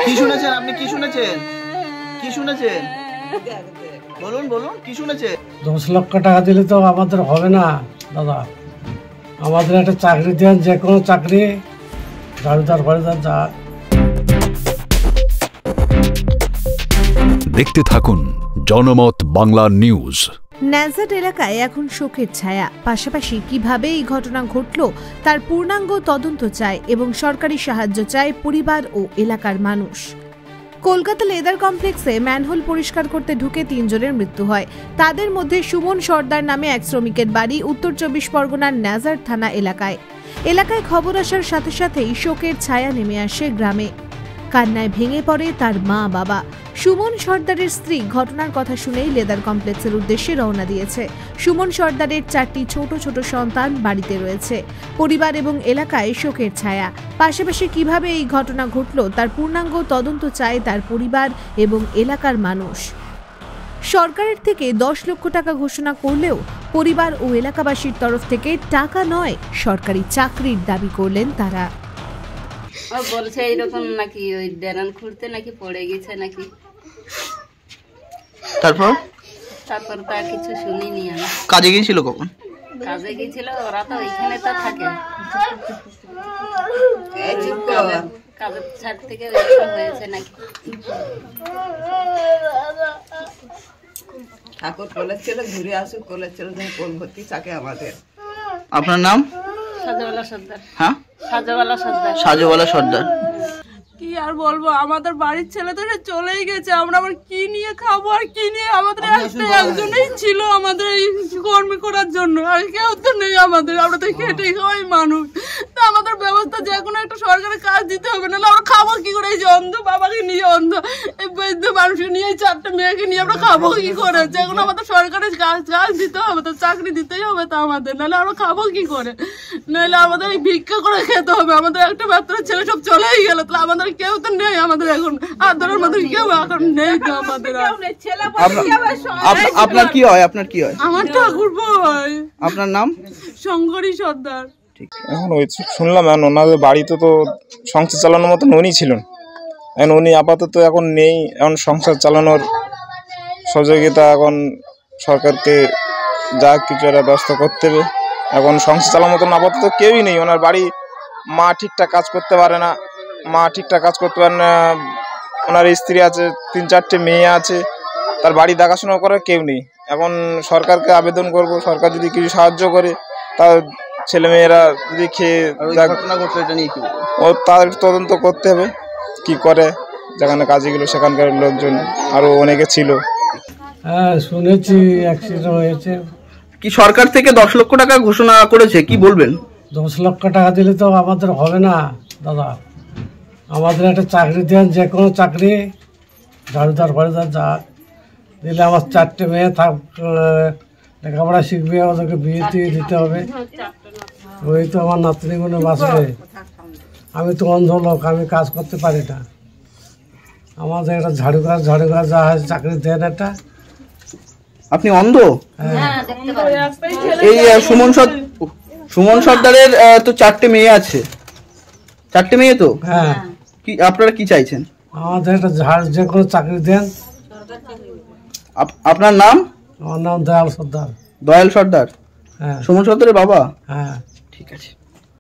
কি শুনেছেন আপনি? কি শুনেছেন? কি শুনেছেন? বলুন বলুন, কি শুনেছেন? 10 লক্ষ টাকা দিলে তো আমাদের হবে না দাদা। আমাদের একটা চাকরি দেন, যে কোনো চাকরি, ঝাড়ুদার ফাড়ুদার যা। দেখতে থাকুন জনমত বাংলা নিউজ। ন্যাজাট এলাকায় এখন শোকের ছায়া। পাশাপাশি কিভাবে এই ঘটনা ঘটল তার পূর্ণাঙ্গ তদন্ত চায় এবং সরকারি সাহায্য চায় পরিবার ও এলাকার মানুষ। কলকাতা লেদার কমপ্লেক্সে ম্যানহোল পরিষ্কার করতে ঢুকে 3 জনের মৃত্যু হয়। তাদের মধ্যে সুমন সর্দার নামে এক শ্রমিকের বাড়ি উত্তর 24 পরগনার ন্যাজাট থানা এলাকায় খবর আসার সাথে সাথেই শোকের ছায়া নেমে আসে গ্রামে। কান্নায় ভেঙে পড়ে তার মা বাবা। সুমন সর্দারের স্ত্রী ঘটনার কথা শুনেই লেদার কমপ্লেক্সের উদ্দেশ্যে রওনা দিয়েছে। সুমন সর্দারের 4টি ছোট ছোট সন্তান বাড়িতে রয়েছে। পরিবার এবং এলাকায় শোকের ছায়া। পাশাপাশি কিভাবে এই ঘটনা ঘটল তার পূর্ণাঙ্গ তদন্ত চায় তার পরিবার এবং এলাকার মানুষ। সরকারের থেকে 10 লক্ষ টাকা ঘোষণা করলেও পরিবার ও এলাকাবাসীর তরফ থেকে টাকা নয়, সরকারি চাকরির দাবি করলেন তারা। বলছে এইরকম নাকি ওই ডেরান খুঁড়তে নাকি পড়ে গেছে নাকি। তারপর তো আর কিছু শুনিনি আমি। কাজে গিয়েছিল কখন? কাজে গিয়েছিল, ওরা তো ওইখানে তো থাকে। কাজের ছাড় থেকে হয়েছে নাকি। ঠাকুর বলেছিল ঘুরে আসুক, বলেছিল ভর্তি থাকে আমাদের। আপনার নাম? সাজওয়ালা সর্দার। হ্যাঁ, সাজওয়ালা সর্দার। কি আর বলবো, আমাদের বাড়ির ছেলে তো চলেই গেছে। আমরা আবার কি নিয়ে খাবো আর কি নিয়ে, আমাদের একজনেই ছিল আমাদের এই কর্মী করার জন্য, আর কেউ তো নেই আমাদের। আমরা তো খেটে খাওয়াই মানুষ। তো আমাদের ব্যবস্থা যে কোনো একটা সরকারের কাজ দিতে হবে, নাহলে আমরা খাবো কি করে? এই যে অন্ধ বাবাকে নিয়ে, অন্ধ এই বৈদ্য মানুষকে নিয়ে, 4টে মেয়েকে নিয়ে আমরা খাবো কি করে? যে কোনো আমাদের সরকারের কাজ দিতে হবে, তো চাকরি দিতেই হবে তো আমাদের, নাহলে আমরা খাবো কি করে? নাহলে আমাদের এই ভিক্ষা করে খেতে হবে। আমাদের একটা মাত্র ছেলে সব চলেই গেল, তাহলে আমাদের কেউ তো নেই। আমাদের এখন আদরের মধ্যে কেউ এখন নেই তো আমাদের। আপনার কি হয়? আপনার কি হয়? আমার ঠাকুরপো হয়। আপনার নাম? শঙ্করী সর্দার। এখন ওই শুনলাম ওনাদের বাড়িতে তো সংসার চালানোর মতন উনি ছিলেন, এখন উনি আপাতত এখন নেই। এখন সংসার চালানোর সহযোগিতা এখন সরকারকে যা কিছু একটা ব্যবস্থা করতে হবে। এখন সংসার চালানোর মতন আপাতত কেউই নেই। ওনার বাড়ি মা ঠিকঠাক কাজ করতে পারে না, ওনার স্ত্রী আছে, 3-4টে মেয়ে আছে, তার বাড়ি দেখাশোনা করার কেউ নেই। এখন সরকারকে আবেদন করব, সরকার যদি কিছু সাহায্য করে, তার ছেলেমেয়েরা যদি খেয়ে ও তার তদন্ত করতে হবে কি করে। যেখানে কাজে গেল সেখানকার লোকজন আরো অনেকে ছিল। হ্যাঁ শুনেছি অ্যাক্সিডেন্ট হয়েছে। কি সরকার থেকে 10 লক্ষ টাকা ঘোষণা করেছে, কি বলবেন? 10 লক্ষ টাকা দিলে তো আমাদের হবে না দাদা। আমাদের একটা চাকরি দেন, যে কোনো চাকরি, ঝাড়ুদার ফাড়ুদার যা দিলে। আমার 4টে মেয়ে লেখাপড়া শিখবে, ওদেরকে বিয়ে দিয়ে দিতে হবে। ওই তো আমার নাতনিগুলো বাঁচবে। আমি তো অন্ধ লোক, আমি কাজ করতে পারি না। আমাদের একটা ঝাড়ুঘর যা হয় চাকরি দেন একটা। আপনি অন্ধ? হ্যাঁ। এই সুমন সর্দারের তো 4টে মেয়ে আছে। 4টে মেয়ে তো? হ্যাঁ। কি আপনারা কি চাইছেন? আমাদের একটা যে কোনো চাকরি দেন। আপনার নাম? আমার নাম দয়াল সর্দার। দয়াল সর্দার? হ্যাঁ। সুমন সর্দারের বাবা? হ্যাঁ। ঠিক আছে।